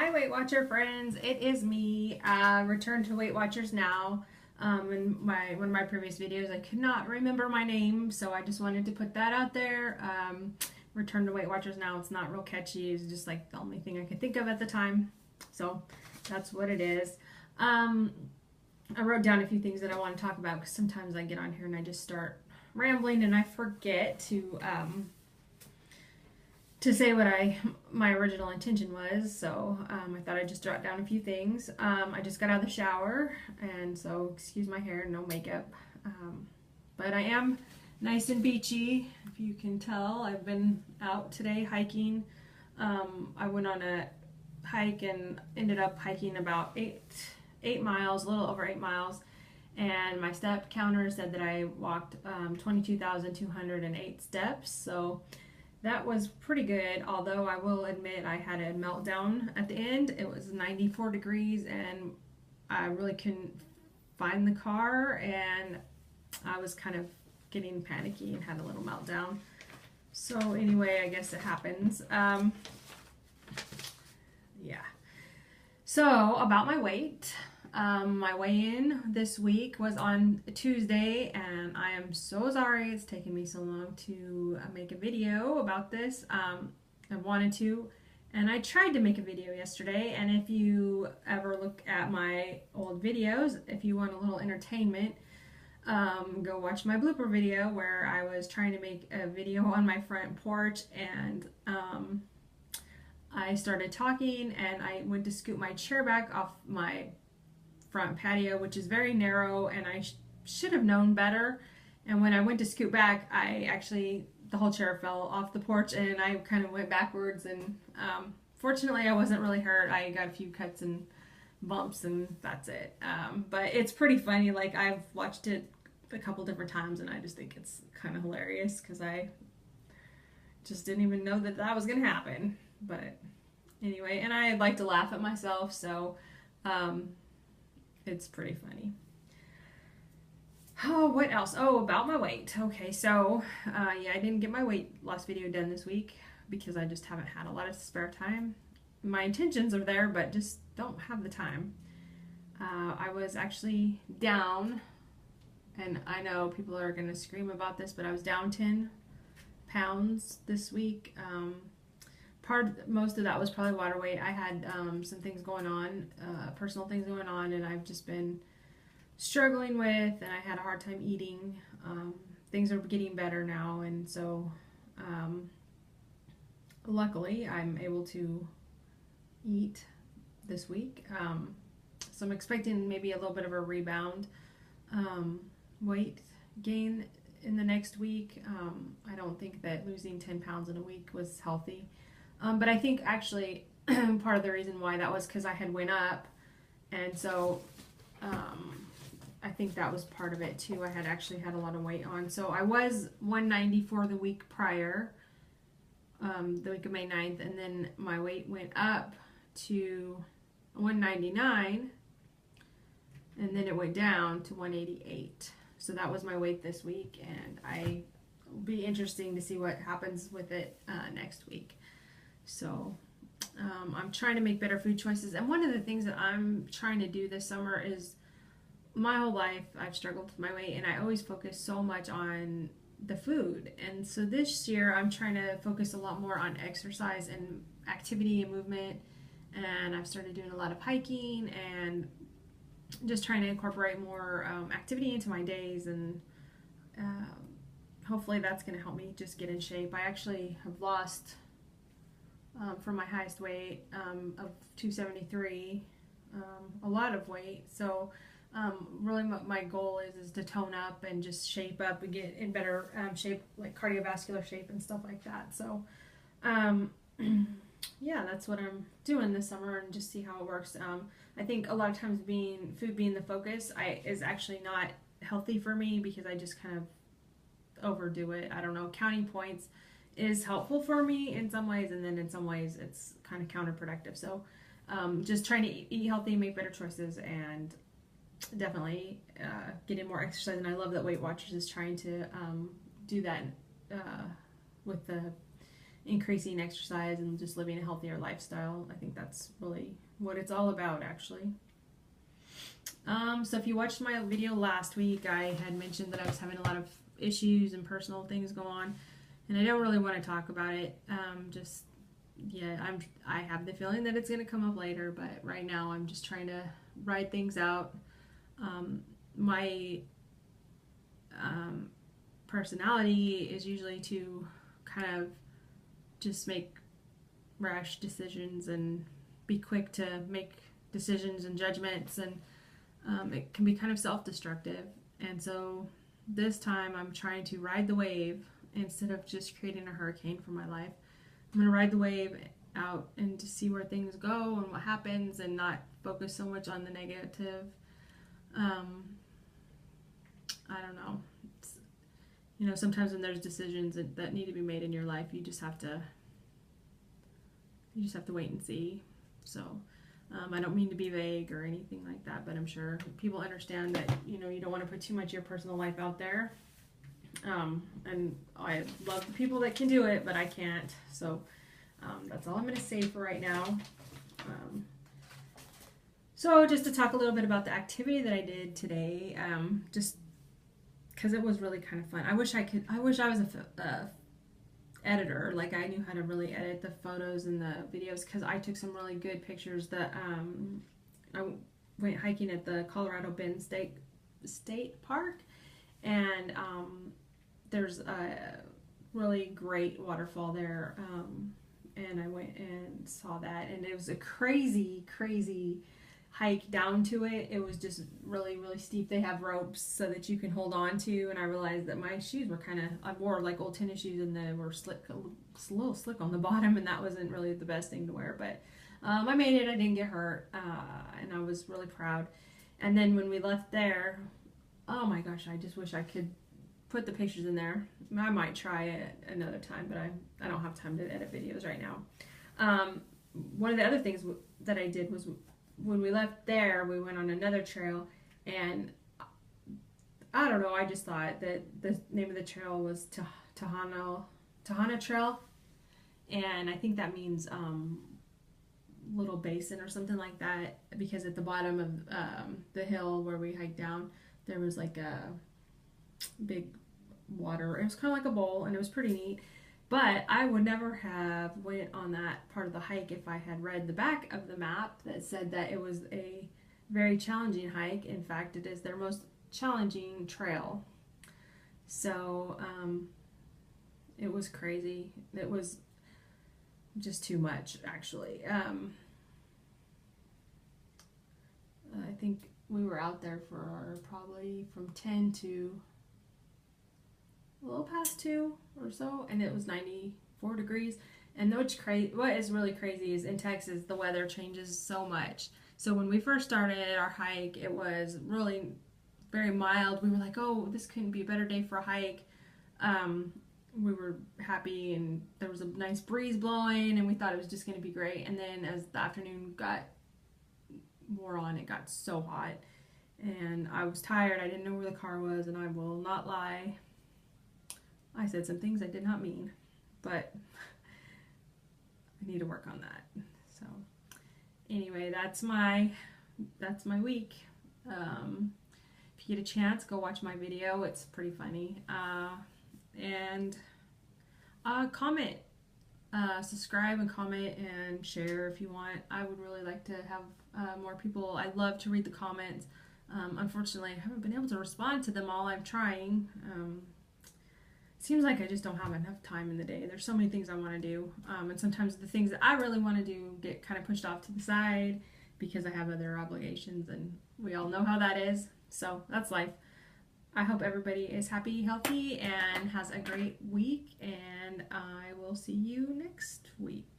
Hi, Weight Watcher friends. It is me. Return to Weight Watchers now. In one of my previous videos, I could not remember my name, so I just wanted to put that out there. Return to Weight Watchers now. It's not real catchy. It's just like the only thing I could think of at the time. So that's what it is. I wrote down a few things that I want to talk about because sometimes I get on here and I just start rambling and I forget to say what my original intention was. So I thought I'd just jot down a few things. I just got out of the shower, and so excuse my hair, no makeup. But I am nice and beachy, if you can tell. I've been out today hiking. I went on a hike and ended up hiking about 8 miles, a little over 8 miles. And my step counter said that I walked 22,208 steps. So that was pretty good, although I will admit I had a meltdown at the end. It was 94 degrees and I really couldn't find the car, and I was kind of getting panicky and had a little meltdown. So anyway, I guess it happens. Yeah. So about my weight. My weigh-in this week was on Tuesday, and I am so sorry it's taken me so long to make a video about this. I wanted to, and I tried to make a video yesterday, and if you ever look at my old videos, if you want a little entertainment, go watch my blooper video where I was trying to make a video on my front porch, and I started talking, and I went to scoot my chair back off my front patio, which is very narrow, and I should have known better. And when I went to scoot back, the whole chair fell off the porch, and I kind of went backwards, and fortunately I wasn't really hurt. I got a few cuts and bumps, and that's it. But it's pretty funny. Like, I've watched it a couple different times, and I just think it's kind of hilarious because I just didn't even know that was gonna happen. But anyway, and I like to laugh at myself, so it's pretty funny. Oh, what else? Oh, about my weight. Okay, so yeah, I didn't get my weight loss video done this week because I just haven't had a lot of spare time. My intentions are there, but just don't have the time. I was actually down, and I know people are going to scream about this, but I was down 10 pounds this week. Most of that was probably water weight. I had some things going on, personal things going on, and I've just been struggling with, and I had a hard time eating. Things are getting better now, and so luckily I'm able to eat this week. So I'm expecting maybe a little bit of a rebound weight gain in the next week. I don't think that losing 10 pounds in a week was healthy. But I think actually part of the reason why that was because I had went up, and so I think that was part of it too. I had actually had a lot of weight on. So I was 194 the week prior, the week of May 9th, and then my weight went up to 199, and then it went down to 188. So that was my weight this week, and it'll be interesting to see what happens with it next week. So I'm trying to make better food choices, and one of the things that I'm trying to do this summer is, my whole life I've struggled with my weight, and I always focus so much on the food, and so this year I'm trying to focus a lot more on exercise and activity and movement, and I've started doing a lot of hiking and just trying to incorporate more activity into my days, and hopefully that's going to help me just get in shape. I actually have lost from my highest weight of 273, a lot of weight. So really my goal is to tone up and just shape up and get in better shape, like cardiovascular shape and stuff like that. So yeah, that's what I'm doing this summer, and just see how it works. I think a lot of times food being the focus is actually not healthy for me because I just kind of overdo it. I don't know, counting points is helpful for me in some ways, and then in some ways it's kind of counterproductive. So just trying to eat healthy, make better choices, and definitely get in more exercise. And I love that Weight Watchers is trying to do that with the increasing exercise and just living a healthier lifestyle. I think that's really what it's all about, actually. So if you watched my video last week, I had mentioned that I was having a lot of issues and personal things go on, and I don't really want to talk about it. I have the feeling that it's going to come up later, but right now I'm just trying to ride things out. My personality is usually to kind of just make rash decisions and be quick to make decisions and judgments, and it can be kind of self-destructive. And so this time I'm trying to ride the wave instead of just creating a hurricane for my life. I'm going to ride the wave out and to see where things go and what happens, and not focus so much on the negative. I don't know. Sometimes when there's decisions that need to be made in your life, you just have to wait and see. So I don't mean to be vague or anything like that, but I'm sure people understand that you don't want to put too much of your personal life out there. And I love the people that can do it, but I can't. So that's all I'm going to say for right now. So just to talk a little bit about the activity that I did today, just because it was really kind of fun. I wish I was a editor, like I knew how to really edit the photos and the videos, because I took some really good pictures. That I went hiking at the Colorado Bend State Park, and there's a really great waterfall there, and I went and saw that, and it was a crazy hike down to it. It was just really steep. They have ropes so that you can hold on to, and I realized that my shoes were I wore like old tennis shoes, and they were a little slick on the bottom, and that wasn't really the best thing to wear, but I made it. I didn't get hurt, and I was really proud. And then when we left there, oh my gosh, I just wish I could put the pictures in there. I might try it another time, but I don't have time to edit videos right now. One of the other things that I did was, when we left there, we went on another trail, and I don't know, I just thought that the name of the trail was Tahana Trail, and I think that means little basin or something like that, because at the bottom of the hill where we hiked down, there was like a big water. It was kind of like a bowl, and it was pretty neat. But I would never have went on that part of the hike if I had read the back of the map that said that it was a very challenging hike. In fact, it is their most challenging trail. So it was crazy. It was just too much, actually. I think we were out there for probably from 10 to a little past 2 or so, and it was 94 degrees. And what is really crazy is in Texas the weather changes so much. So when we first started our hike, it was really very mild. We were like, oh, this couldn't be a better day for a hike. We were happy, and there was a nice breeze blowing, and we thought it was just going to be great. And then as the afternoon wore on, it got so hot, and I was tired. I didn't know where the car was, and I will not lie, I said some things I did not mean, but I need to work on that. So anyway, that's my week. If you get a chance, go watch my video. It's pretty funny. And comment, subscribe and comment and share if you want. I would really like to have more people. I love to read the comments. Unfortunately, I haven't been able to respond to them all. I'm trying. Seems like I just don't have enough time in the day. There's so many things I want to do, and sometimes the things that I really want to do get kind of pushed off to the side because I have other obligations, and we all know how that is. So that's life. I hope everybody is happy, healthy, and has a great week, and I will see you next week.